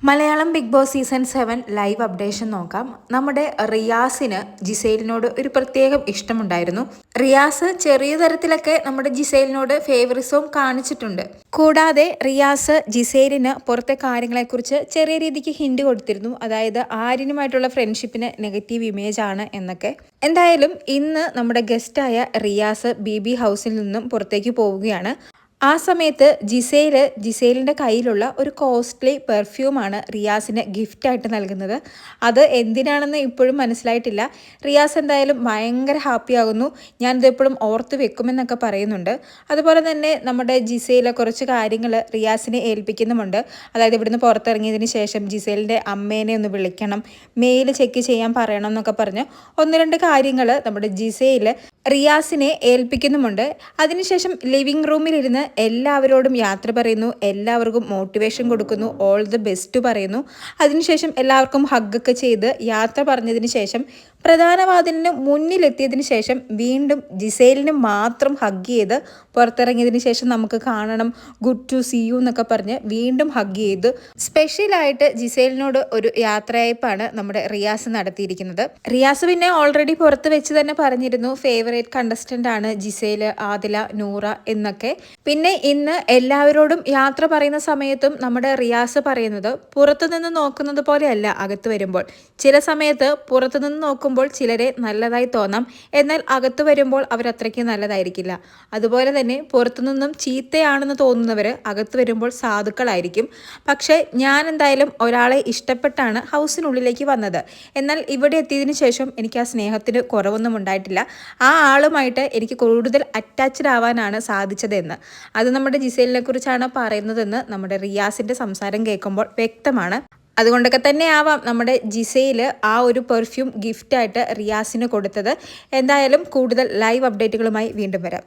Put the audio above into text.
Malayalam Bigg Boss season 7 live updation നോക്കാം. നമ്മുടെ റിയാസിന് ജിസൈലിനോട് ഒരു പ്രത്യേകം ഇഷ്ടമുണ്ടായിരുന്നു. റിയാസ് ചെറിയ തരത്തിലൊക്കെ നമ്മുടെ ജിസൈലിനോട് ഫേവറിസവും കാണിച്ചിട്ടുണ്ട്. കൂടാതെ റിയാസ് ജിസൈലിന് പുറത്തെ കാര്യങ്ങളെക്കുറിച്ച് ചെറിയ രീതിക്ക് ഹിന്റ് കൊടുത്തിരുന്നു. അതായത് ആര്യനുമായിട്ടുള്ള ഫ്രണ്ട്ഷിപ്പിന് നെഗറ്റീവ് ഇമേജ് ആണ് എന്നൊക്കെ. എന്തായാലും ഇന്ന് നമ്മുടെ ഗസ്റ്റായ റിയാസ് ബി ഹൗസിൽ നിന്നും പുറത്തേക്ക് പോവുകയാണ്. ആ സമയത്ത് ജിസേലിൻ്റെ കയ്യിലുള്ള ഒരു കോസ്റ്റ്ലി പെർഫ്യൂമാണ് റിയാസിന് ഗിഫ്റ്റായിട്ട് നൽകുന്നത്. അത് എന്തിനാണെന്ന് ഇപ്പോഴും മനസ്സിലായിട്ടില്ല. റിയാസ് എന്തായാലും ഭയങ്കര ഹാപ്പി ആകുന്നു. ഞാനിത് എപ്പോഴും ഓർത്ത് വെക്കുമെന്നൊക്കെ പറയുന്നുണ്ട്. അതുപോലെ തന്നെ നമ്മുടെ ജിസേൽ കുറച്ച് കാര്യങ്ങൾ റിയാസിനെ ഏൽപ്പിക്കുന്നുമുണ്ട്. അതായത് ഇവിടുന്ന് പുറത്തിറങ്ങിയതിന് ശേഷം ജിസേലിൻ്റെ അമ്മേനെ ഒന്ന് വിളിക്കണം, മെയിൽ ചെക്ക് ചെയ്യാൻ പറയണം എന്നൊക്കെ പറഞ്ഞ് ഒന്ന് രണ്ട് കാര്യങ്ങൾ നമ്മുടെ ജിസേൽ റിയാസിനെ ഏൽപ്പിക്കുന്നുമുണ്ട്. അതിനുശേഷം ലിവിങ് റൂമിലിരുന്ന് എല്ലാവരോടും യാത്ര പറയുന്നു, എല്ലാവർക്കും മോട്ടിവേഷൻ കൊടുക്കുന്നു, ഓൾ ദി ബെസ്റ്റ് പറയുന്നു. അതിനുശേഷം എല്ലാവർക്കും ഹഗ്ഗൊക്കെ ചെയ്ത് യാത്ര പറഞ്ഞതിന് ശേഷം പ്രധാന വാതിലിന് മുന്നിലെത്തിയതിന് ശേഷം വീണ്ടും ജിസേലിന് മാത്രം ഹഗ് ചെയ്ത് പുറത്തിറങ്ങിയതിന് ശേഷം നമുക്ക് കാണണം ഗുഡ് ടു സീ യു എന്നൊക്കെ പറഞ്ഞ് വീണ്ടും ഹഗ് ചെയ്തു. സ്പെഷ്യലായിട്ട് ജിസേലിനോട് ഒരു യാത്രയയപ്പാണ് നമ്മുടെ റിയാസ് നടത്തിയിരിക്കുന്നത്. റിയാസ് പിന്നെ ഓൾറെഡി പുറത്ത് വെച്ച് തന്നെ പറഞ്ഞിരുന്നു ഫേവറേറ്റ് കണ്ടസ്റ്റന്റ് ആണ് ജിസേൽ, ആദില, നൂറ എന്നൊക്കെ. പിന്നെ ഇന്ന് എല്ലാവരോടും യാത്ര പറയുന്ന സമയത്തും നമ്മുടെ റിയാസ് പറയുന്നത് പുറത്തു നിന്ന് നോക്കുന്നത് പോലെയല്ല അകത്ത് വരുമ്പോൾ. ചില സമയത്ത് പുറത്തു നിന്ന് നോക്കുമ്പോൾ ചിലരെ നല്ലതായി തോന്നാം, എന്നാൽ അകത്ത് വരുമ്പോൾ അവരത്രയ്ക്ക് നല്ലതായിരിക്കില്ല. അതുപോലെ തന്നെ പുറത്തുനിന്നും ചീത്തയാണെന്ന് തോന്നുന്നവർ അകത്ത് വരുമ്പോൾ സാധുക്കളായിരിക്കും. പക്ഷേ ഞാൻ എന്തായാലും ഒരാളെ ഇഷ്ടപ്പെട്ടാണ് ഹൗസിനുള്ളിലേക്ക് വന്നത്. എന്നാൽ ഇവിടെ എത്തിയതിനു ശേഷം എനിക്ക് ആ സ്നേഹത്തിന് കുറവൊന്നും ഉണ്ടായിട്ടില്ല. ആ ആളുമായിട്ട് എനിക്ക് കൂടുതൽ അറ്റാച്ച്ഡ് ആവാനാണ് സാധിച്ചതെന്ന്. അത് നമ്മുടെ ജിസേലിനെ കുറിച്ചാണ് പറയുന്നതെന്ന് നമ്മുടെ റിയാസിൻ്റെ സംസാരം കേൾക്കുമ്പോൾ വ്യക്തമാണ്. അതുകൊണ്ടൊക്കെ തന്നെ ആവാം നമ്മുടെ ജിസേൽ ആ ഒരു പെർഫ്യൂം ഗിഫ്റ്റായിട്ട് റിയാസിന് കൊടുത്തത്. എന്തായാലും കൂടുതൽ ലൈവ് അപ്ഡേറ്റുകളുമായി വീണ്ടും വരാം.